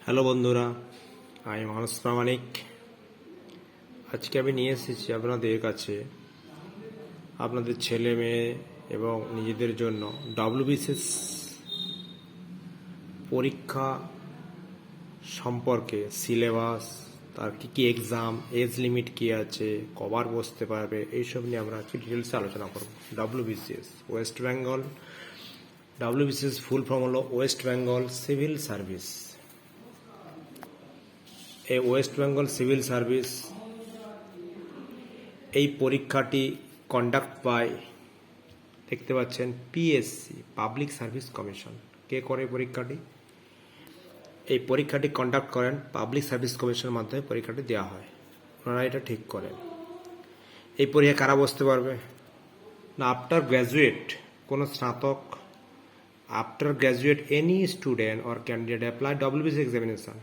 Hello বন্ধুরা, আমি মানস প্রামাণিক। আজকে আমি নিয়ে এসেছি আপনাদের কাছে আপনাদের ছেলে মেয়ে এবং নিজেদের জন্য ডব্লিউবিসিএস পরীক্ষা সম্পর্কে সিলেবাস, তার কী কী এক্সাম, এজ লিমিট কী আছে, কবার বসতে পারবে, এইসব নিয়ে আমরা আজকে ডিটেলসে আলোচনা করব। WBCS West Bengal, WBCS full form হলো ওয়েস্ট বেঙ্গল সিভিল সার্ভিস। এই ওয়েস্ট বেঙ্গল সিভিল সার্ভিস এই পরীক্ষাটি কন্ডাক্ট বাই, দেখতে পাচ্ছেন, পিএসসি পাবলিক সার্ভিস কমিশন। কে করে পরীক্ষাটি? এই পরীক্ষাটি কন্ডাক্ট করেন পাবলিক সার্ভিস কমিশনের মাধ্যমে পরীক্ষাটি দেওয়া হয়, ওনারা এটা ঠিক করেন। এই পরীক্ষা কারা বসতে পারবে না? আফটার গ্র্যাজুয়েট, কোনো স্নাতক, after graduate any student or candidate apply WBC examination.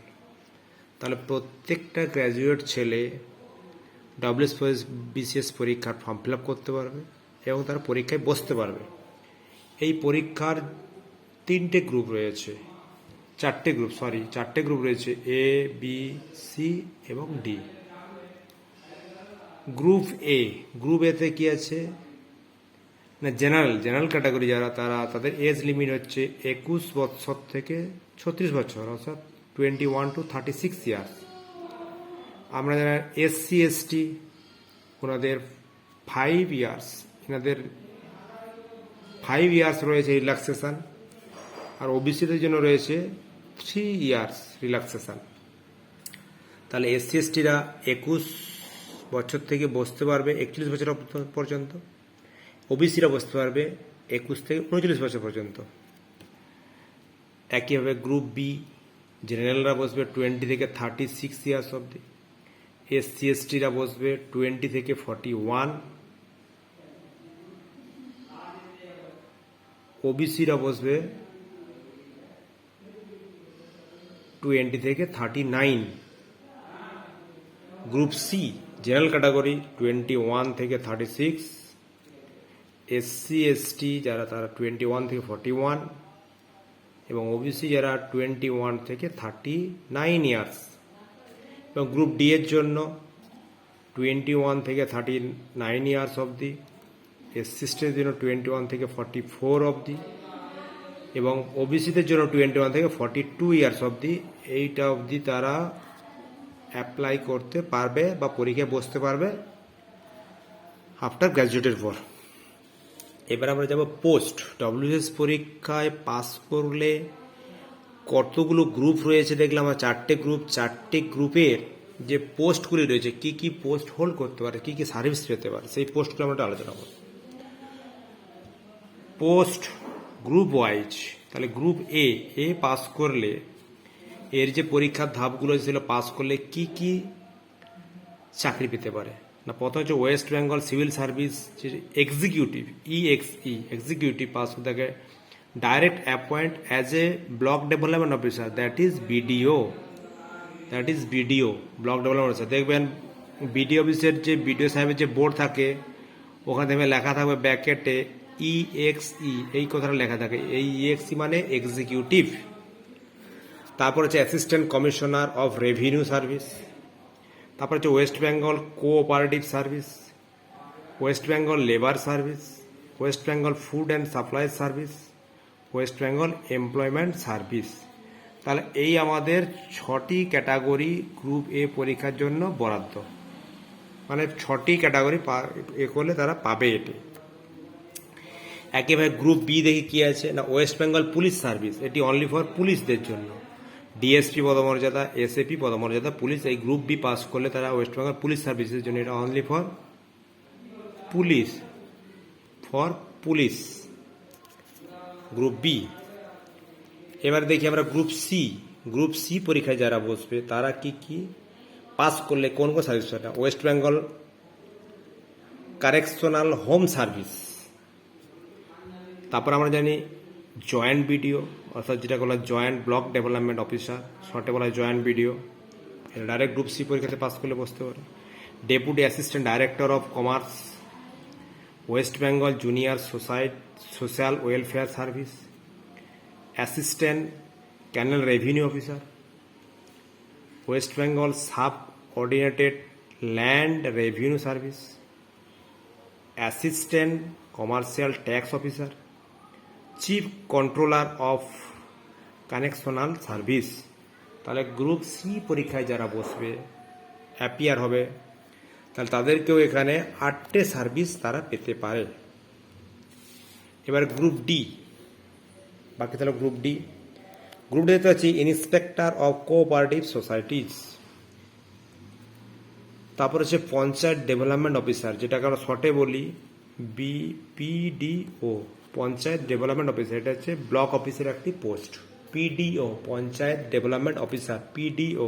তাহলে প্রত্যেকটা গ্র্যাজুয়েট ছেলে ডব্লিউবিসিএস পরীক্ষার ফর্ম ফিল আপ করতে পারবে এবং তারা পরীক্ষায় বসতে পারবে। এই পরীক্ষার চারটে গ্রুপ রয়েছে, এ, বি, সি এবং ডি। গ্রুপ এতে কি আছে না, জেনারেল ক্যাটাগরি যারা, তাদের এজ লিমিট হচ্ছে 21 বছর থেকে 36 বছর, অর্থাৎ 21 to 36 ইয়ার্স। আমরা যারা এসসি এসটি, ওনাদের 5 ইয়ার্স, এনাদের 5 ইয়ার্স রয়েছে রিল্যাক্সেশন, আর ওবিসিদের জন্য রয়েছে 3 ইয়ার্স রিল্যাক্সেশন। তাহলে এসসি এসটিরা 21 বছর থেকে বসতে পারবে 41 বছর পর্যন্ত, ওবিসিরা বসতে পারবে 21 থেকে 39 বছর পর্যন্ত। একইভাবে গ্রুপ বি, জেনারেলরা বসবে 20 থেকে 36 ইয়ার্স অবধি, এসসি এসটিরা বসবে 20 থেকে 41, ওবিসিরা বসবে 20 থেকে 39। গ্রুপ সি, জেনারেল ক্যাটাগরি 21 থেকে 36, এসসি এসটি যারা তারা 21 থেকে 41 এবং ওবিসি যারা 21 থেকে 39 ইয়ার্স। এবং গ্রুপ ডি এর জন্য 21 থেকে 39 ইয়ার্স অবধি, এসসিদের জন্য 21 থেকে 44 অবধি এবং ওবিসিদের জন্য 21 থেকে 42 ইয়ার্স অবধি। এইটা অবধি তারা অ্যাপ্লাই করতে পারবে বা পরীক্ষায় বসতে পারবে আফটার গ্র্যাজুয়েটের পর। এবার আমরা যাব পোস্ট। ডব্লিউবিসিএস পরীক্ষায় পাস করলে কতগুলো গ্রুপ রয়েছে দেখলাম, আমরা 4টে গ্রুপ। 4টে গ্রুপের যে পোস্টগুলি রয়েছে, কি কি পোস্ট হোল্ড করতে পারে, কি কি সার্ভিস পেতে পারে, সেই পোস্টগুলো আমরা আলোচনা করব। পোস্ট গ্রুপ ওয়াইজ, তাহলে গ্রুপ এ পাস করলে এর যে পরীক্ষার ধাপগুলো ছিল, পাস করলে কি কি চাকরি পেতে পারে না, প্রথম হচ্ছে West Bengal civil service executive, executive pass করতে থাকে direct appoint as a block development officer, that is BDO block development officer. দেখবেন বিডিও অফিসের যে বিডিও সাহেবের যে বোর্ড থাকে, ওখানে দেখবেন লেখা থাকবে ব্যাকেটে EXE, এই কথাটা লেখা থাকে। এই EXE মানে এক্সিকিউটিভ। তারপর হচ্ছে assistant commissioner of revenue service. তারপর হচ্ছে West Bengal cooperative service, West Bengal labour service, West Bengal food and supply service, West Bengal employment service. তাহলে এই আমাদের 6টি ক্যাটাগরি গ্রুপ এ পরীক্ষার জন্য বরাদ্দ, মানে 6টি ক্যাটাগরি এ করলে তারা পাবে এটি। একেবারে গ্রুপ বি দেখি কি আছে না, ওয়েস্ট বেঙ্গল পুলিশ সার্ভিস, এটি অনলি ফর পুলিশদের জন্য। ডিএসপি পদমর্যাদা, এসএপি পদমর্যাদা পুলিশ, এই গ্রুপ বি পাস করলে তারা ওয়েস্ট বেঙ্গল পুলিশ সার্ভিসের জন্য, এটা only for police group B. এবার দেখি আমরা গ্রুপ সি পরীক্ষায় যারা বসবে তারা কি কি পাস করলে কোন কোন সার্ভিস পাবে। West Bengal correctional home service, তারপর আমরা জানি জয়েন্ট বিডিও, অর্থাৎ যেটা বলা জয়েন্ট ব্লক ডেভেলপমেন্ট অফিসার, শর্টে বলা জয়েন্ট বিডিও, এটা ডাইরেক্ট গ্রুপ সি পরীক্ষাতে পাস করলে বসতে পারে। Deputy assistant director of commerce, West Bengal junior social welfare service, assistant canal revenue officer, West Bengal subordinated land revenue service, assistant commercial tax officer, chief controller of correctional service. তাহলে group C পরীক্ষায় যারা বসবে, appear হবে, তাহলে তাদেরকেও এখানে 8টে service তারা পেতে পারে। এবার গ্রুপ ডি, বাকি তাহলে গ্রুপ ডি। গ্রুপ ডিতে হচ্ছে ইন্সপেক্টর অফ কোঅপারেটিভ সোসাইটিস, তারপর হচ্ছে পঞ্চায়েত ডেভেলপমেন্ট অফিসার, যেটাকে আমরা শর্টে বলি পিডিও, পঞ্চায়েত ডেভেলপমেন্ট অফিসার। এটা হচ্ছে ব্লক অফিসের একটি post, PDO, panchayat development officer, PDO.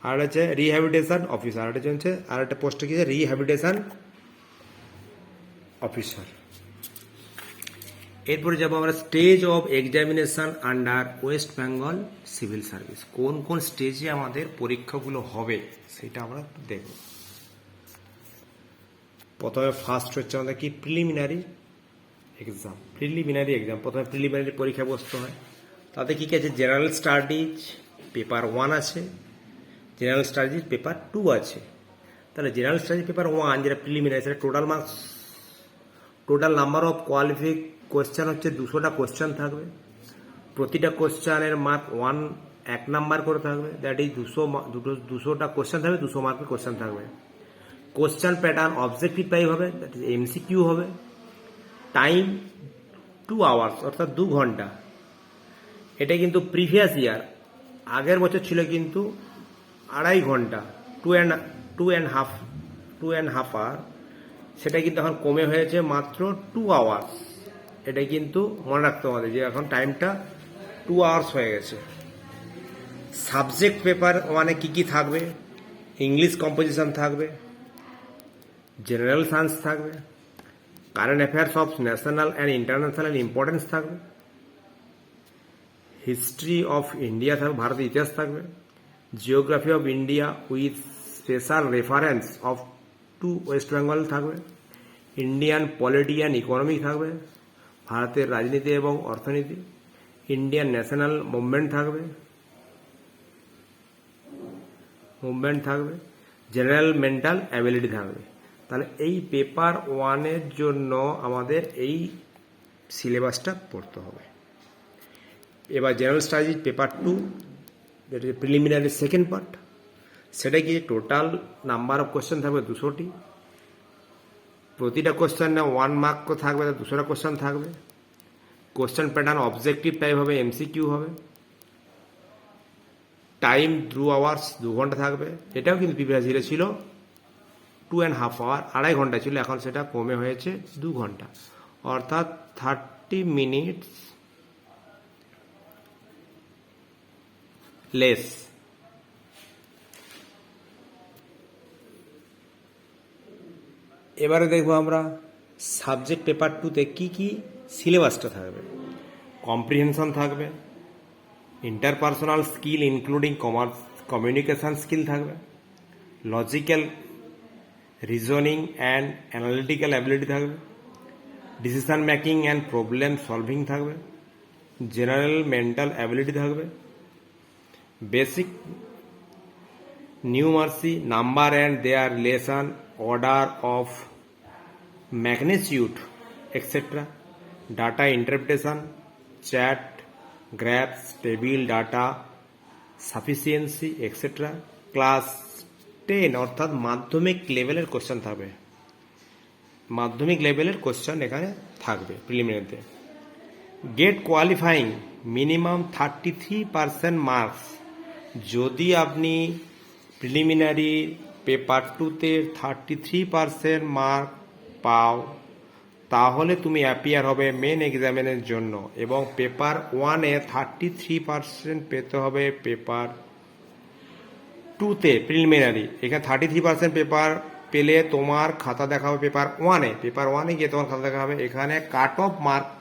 আর হচ্ছে রিহ্যাবিলিটেশন অফিসার, এটা হচ্ছে আর একটা পোস্ট কি রিহ্যাবিলিটেশন অফিসার। এরপরে যাবো আমরা stage of examination under West Bengal civil service. কোন কোন স্টেজে আমাদের পরীক্ষাগুলো হবে সেটা আমরা দেখব। প্রথমে ফার্স্ট হচ্ছে আমাদের কি প্রিলিমিনারি এক্সাম। প্রিলিমিনারি এক্সাম, প্রথমে প্রিলিমিনারি পরীক্ষা বসতে হয়। তাতে কি কি আছে? জেনারেল স্টাডিজ পেপার 1 আছে, জেনারেল স্টাডিজ পেপার 2 আছে। তাহলে জেনারেল স্টাডিজ পেপার 1 যেটা প্রিলিমিনারি, সেটা total marks, total number of qualify question হচ্ছে 200টা কোয়েশ্চেন থাকবে। প্রতিটা কোয়েশ্চেনের মার্ক 1 নাম্বার করে থাকবে, দ্যাট ইজ 200টা কোয়েশ্চেন থাকবে, 200 মার্কের কোয়েশ্চেন থাকবে। কোয়েশ্চেন প্যাটার্ন অবজেক্টিভ টাইপ হবে, দ্যাট ইজ এমসিকিউ হবে। টাইম 2 আওয়ার্স, অর্থাৎ 2 ঘন্টা। এটা কিন্তু প্রিভিয়াস ইয়ার, আগের বছর ছিল কিন্তু 2.5 ঘন্টা, 2.5 আওয়ার। সেটা কিন্তু এখন কমে হয়েছে মাত্র 2 আওয়ার্স। এটাই কিন্তু মনে রাখতে হবে যে এখন টাইমটা 2 আওয়ার্স হয়ে গেছে। সাবজেক্ট পেপার 1-এ কি কি থাকবে? ইংলিশ কম্পোজিশন থাকবে, জেনারেল সায়েন্স থাকবে, current affairs of national and international importance থাকবে, হিস্ট্রি অফ ইন্ডিয়া থাকবে, ভারতের ইতিহাস থাকবে, geography of India with special reference of to West Bengal থাকবে, ইন্ডিয়ান পলিটি অ্যান্ড ইকোনমি থাকবে, ভারতের রাজনীতি এবং অর্থনীতি, ইন্ডিয়ান ন্যাশনাল মুভমেন্ট থাকবে, জেনারেল মেন্টাল অ্যাবিলিটি থাকবে। তাহলে এই পেপার 1-এর জন্য আমাদের এই সিলেবাসটা পড়তে হবে। এবার জেনারেল স্টাডিজ পেপার 2, যেটা প্রিলিমিনারি সেকেন্ড পার্ট, সেটা কি টোটাল নাম্বার অফ কোয়েশ্চেন থাকবে 200টি। প্রতিটা কোয়েশ্চেনে 1 মার্ক থাকবে, 200টা কোয়েশ্চেন থাকবে। কোয়েশ্চেন প্যাটার্ন অবজেক্টিভ টাইপ হবে, এমসিকিউ হবে। টাইম 2 আওয়ার্স, 2 ঘন্টা থাকবে। এটাও কিন্তু প্রিভিয়াস ইয়ারে ছিল 2.5 আওয়ার, 2.5 ঘন্টা ছিল, এখন সেটা কমে হয়েছে 2 ঘন্টা, অর্থাৎ 30 মিনিটস লেস। এবারে দেখবো আমরা সাবজেক্ট পেপার 2-তে কি কি সিলেবাসটা থাকবে। কম্প্রিহেনশন থাকবে, interpersonal skill including communication skill থাকবে, logical reasoning and analytical ability থাকবে, decision making and problem solving থাকবে, জেনারেল মেন্টাল অ্যাবিলিটি থাকবে, basic numeracy, number and their relation, order of magnitude, etc., data interpretation, chat, graphs, table data, sufficiency, etc. Class 10 অর্থাৎ মাধ্যমিক লেভেলের question থাকবে, মাধ্যমিক লেভেলের question এখানে থাকবে প্রিলিমিনারিতে। Get qualifying minimum 33% marks. যদি আপনি প্রিলিমিনারি পেপার 2-তে 33% মার্ক পাও, তাহলে তুমি অ্যাপিয়ার হবে মেন এক্সামিনের জন্য। এবং পেপার 1-এ 33% পেতে হবে পেপার 2-তে প্রিলিমিনারি। এখানে 33% পেপার পেলে তোমার খাতা দেখা হবে পেপার 1-এ। পেপার 1-এ গিয়ে তোমার খাতা দেখা হবে। এখানে কাট অফ মার্ক,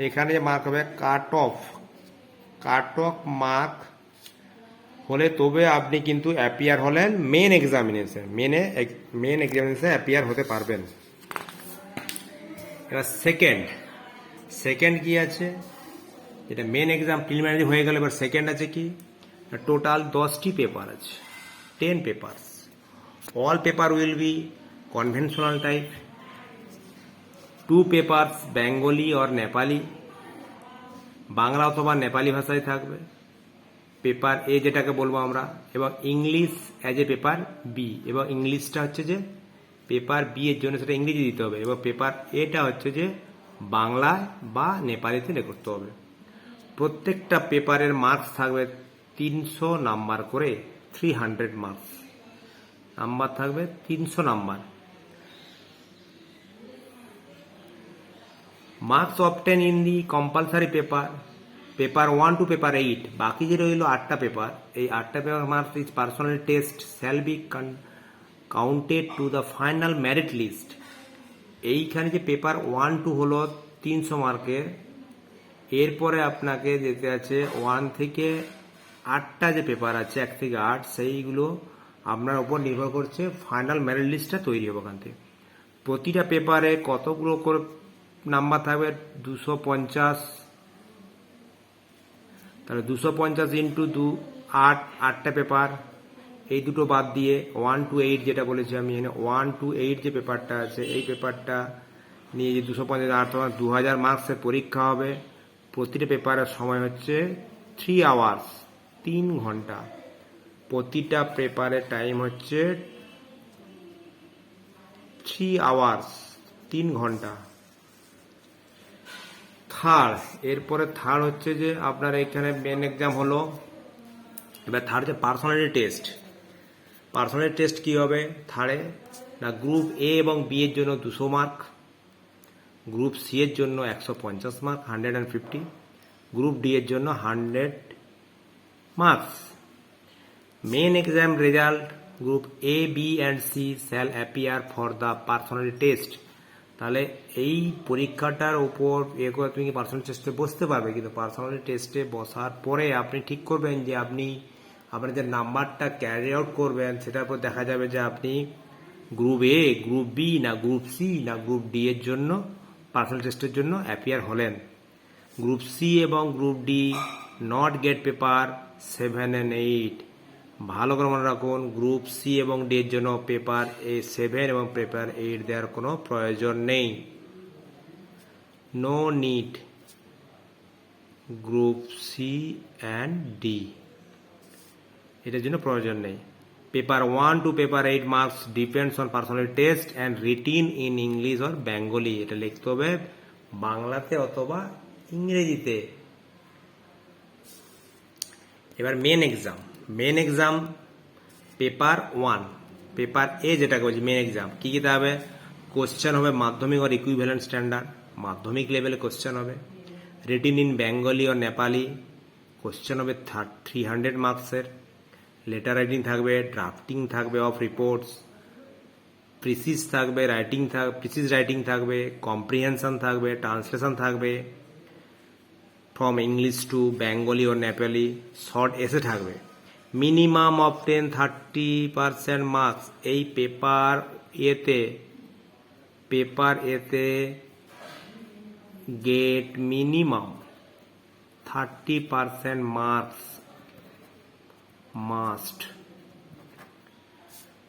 এখানে যে মার্ক হবে কাট অফ মার্ক হলে তবে আপনি কিন্তু অ্যাপিয়ার হলেন মেন এক্সামিনেশন, মেন এক্সামিনেশনে অ্যাপিয়ার হতে পারবেন। এবার সেকেন্ড কি আছে? এটা মেন এক্সাম প্রিলিমিনারি হয়ে গেল। এবার সেকেন্ড আছে কি? টোটাল 10টি পেপার আছে, 10 papers. All paper will be conventional type, 2 papers Bengali or Nepali, Bangla অথবা নেপালি ভাষায় থাকবে পেপার এ যেটাকে বলবো আমরা, এবং English as a paper B, এবং ইংলিশটা হচ্ছে যে পেপার বি এর জন্য সেটা ইংরেজি দিতে হবে, এবং পেপার এটা হচ্ছে যে বাংলায় বা নেপালিতে করতে হবে। প্রত্যেকটা পেপারের মার্কস থাকবে 300 নাম্বার করে, 300 মার্কস নাম্বার থাকবে 300 number. Marks obtain in the compulsory paper, paper 1 to paper 8, বাকি যে রইল 8টা পেপার, এই 8টা paper marks is personal test shall be counted to the final merit list. এইখানে যে পেপার 1 টু হলো 300 মার্কের, এরপরে আপনাকে যেতে আছে 1 থেকে 8টা যে পেপার আছে, 1 থেকে 8, সেইগুলো আপনার উপর নির্ভর করছে ফাইনাল মেরিট লিস্টটা তৈরি হবে ওখান থেকে। প্রতিটা পেপারে কতগুলো করে নাম্বার থাকবে, 250, তাহলে 250 ইন্টু 8টা পেপার, এই দুটো বাদ দিয়ে 1 to 8 যেটা বলেছি আমি, 1 to 8 যে পেপারটা আছে, এই পেপারটা নিয়ে যে 250 2000 মার্কসের পরীক্ষা হবে। প্রতিটা পেপারের সময় হচ্ছে 3 আওয়ার্স, 3 ঘন্টা। প্রতিটা পেপারের টাইম হচ্ছে 3 আওয়ার্স, 3 ঘন্টা। এরপরে থার্ড হচ্ছে যে আপনার এখানে মেন এক্সাম হলো, এবার থার্ড যে পার্সোনালিটি টেস্ট। পার্সোনালিটি টেস্ট কি হবে থার্ডে না, গ্রুপ এ এবং বি এর জন্য 200 মার্ক, গ্রুপ সি এর জন্য 150 মার্ক 150, গ্রুপ ডি এর জন্য 100 marks. Main exam result, group A B and C shall appear for the personality test. তাহলে এই পরীক্ষাটার উপর করে তুমি কি পার্সোনাল টেস্টে বসতে পারবে, কিন্তু পার্সোনাল টেস্টে বসার পরে আপনি ঠিক করবেন যে আপনি আপনার যে নাম্বারটা ক্যারি আউট করবেন, সেটার উপর দেখা যাবে যে আপনি গ্রুপ এ, গ্রুপ বি, না গ্রুপ সি, না গ্রুপ ডি এর জন্য পার্সোনাল টেস্টের জন্য অ্যাপিয়ার হলেন। গ্রুপ সি এবং group D not get paper 7 and 8। ভালো করে মনে রাখুন, গ্রুপ সি এবং ডি এর জন্য পেপার 7 এবং পেপার 8 দেওয়ার কোনো প্রয়োজন নেই, no need. Group C and D এটার জন্য প্রয়োজন নেই। Paper 1 to paper 8 marks depends on personal test and written in English or Bengali. এটা লিখতে হবে বাংলাতে অথবা ইংরেজিতে। এবার main exam paper 1, paper A যেটাকে বলছি মেন এক্সাম, কি কি হবে, কোশ্চেন হবে মাধ্যমিক অর ইকুইভ্যালেন্ট স্ট্যান্ডার্ড, মাধ্যমিক লেভেলে কোশ্চেন হবে। Written in Bengali or Nepali, question হবে 300 মার্কসের। লেটার রাইটিং থাকবে, ড্রাফটিং থাকবে অফ রিপোর্টস, প্রিসিজ রাইটিং থাকবে, কম্প্রিহেনশন থাকবে, ট্রান্সলেশন থাকবে ফ্রম ইংলিশ টু বেঙ্গলি ও নেপালি, শর্ট এসে থাকবে। মিনিমাম অফ 30% মার্কস এই পেপার এতে get minimum 30% marks must,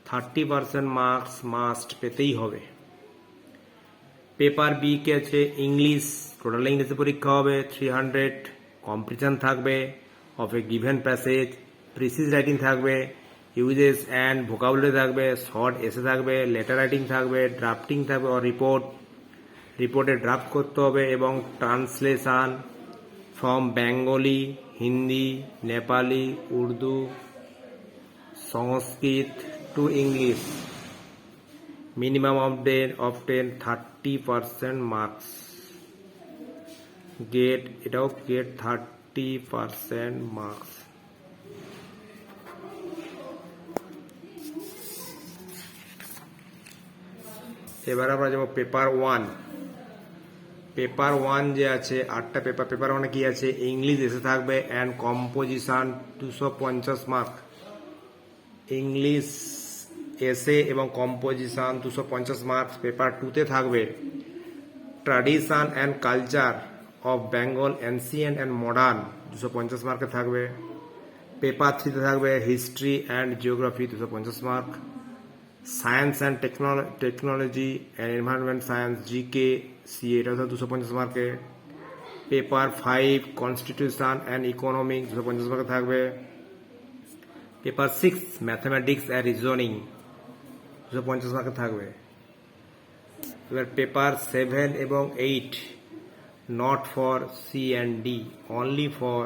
30% marks must পেতেই হবে। পেপার বি কে আছে ইংলিশ, টোটাল ইংলিশে পরীক্ষা হবে 300, কম্পিটিশন থাকবে of a given passage, precis writing থাকবে, ইউজেস অ্যান্ড ভোকাবুলারি থাকবে, শর্ট এসে থাকবে, লেটার রাইটিং থাকবে, ড্রাফটিং থাকবে ও রিপোর্টে ড্রাফট করতে হবে, এবং translation from Bengali, Hindi, Nepali, Urdu, Sanskrit to English. Minimum of 30% marks এটাও গেট 30% মার্কস। এবার আমরা যাবো পেপার 1। পেপার 1 যে আছে 8টা পেপার 1 কি আছে, ইংলিশ এসে থাকবে অ্যান্ড কম্পোজিশন 250 মার্ক, ইংলিশ এসে এবং কম্পোজিশন 250 মার্কস। পেপার 2তে থাকবে tradition and culture of Bengal ancient and modern, 250 মার্কে থাকবে। পেপার 3-তে থাকবে history and geography 250 mark, science and technology and environment science GK C এটা হচ্ছে 250 মার্কে। পেপার 5 কনস্টিটিউশন অ্যান্ড ইকোনমিক্স 250 মার্কে থাকবে। পেপার 6 ম্যাথমেটিক্স অ্যান্ড রিজনিং 250 মার্কে থাকবে। এবার পেপার 7 এবং 8 not for C and D, only for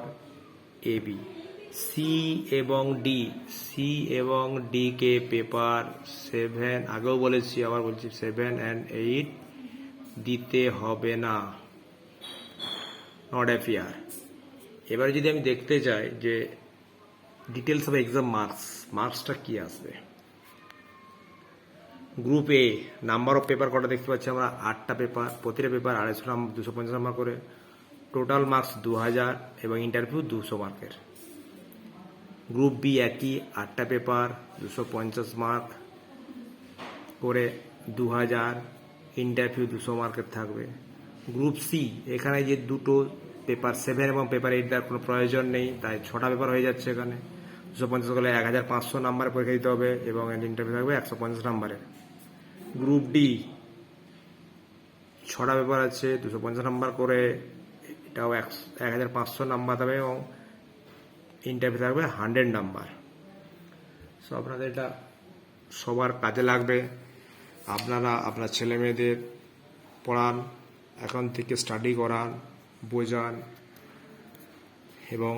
A B. C এবং ডি কে পেপার 7 আগেও বলেছি, আবার বলছি 7 অ্যান্ড 8 দিতে হবে না, নট অ্যাপিয়ার। এবারে যদি আমি দেখতে চাই যে ডিটেলস অফ এক্সাম মার্কসটা কি আসবে। Group A number of paper কটা দেখতে পাচ্ছি আমরা, 8টা পেপার, প্রতিটা পেপার 250 নাম্বার করে, টোটাল মার্কস 2000 এবং ইন্টারভিউ 200 মার্কের। গ্রুপ বি একই, 8টা পেপার 250 মার্ক করে 2000, ইন্টারভিউ 200 মার্কের থাকবে। গ্রুপ সি এখানে যে দুটো পেপার 7 এবং পেপার 8 দেওয়ার কোনো প্রয়োজন নেই, তাই 6টা পেপার হয়ে যাচ্ছে এখানে। 250 করলে 1500 নাম্বারে পরীক্ষা দিতে হবে এবং ইন্টারভিউ থাকবে 150 নাম্বারে। গ্রুপ ডি 6টা পেপার আছে, 250 নাম্বার করে, এটাও 1500 নাম্বার দেবে এবং ইন্টারভিউ থাকবে 100 নাম্বার। সো আপনাদের এটা সবার কাজে লাগবে। আপনারা আপনার ছেলে মেয়েদের পড়ান, এখন থেকে স্টাডি করান, বোঝান এবং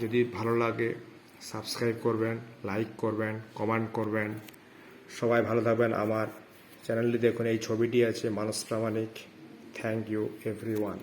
যদি ভালো লাগে সাবস্ক্রাইব করবেন, লাইক করবেন, কমেন্ট করবেন। সবাই ভালো থাকবেন। আমার চ্যানেলটি দেখুন, এই ছবিটি আছে Manas Pramanik. Thank you everyone.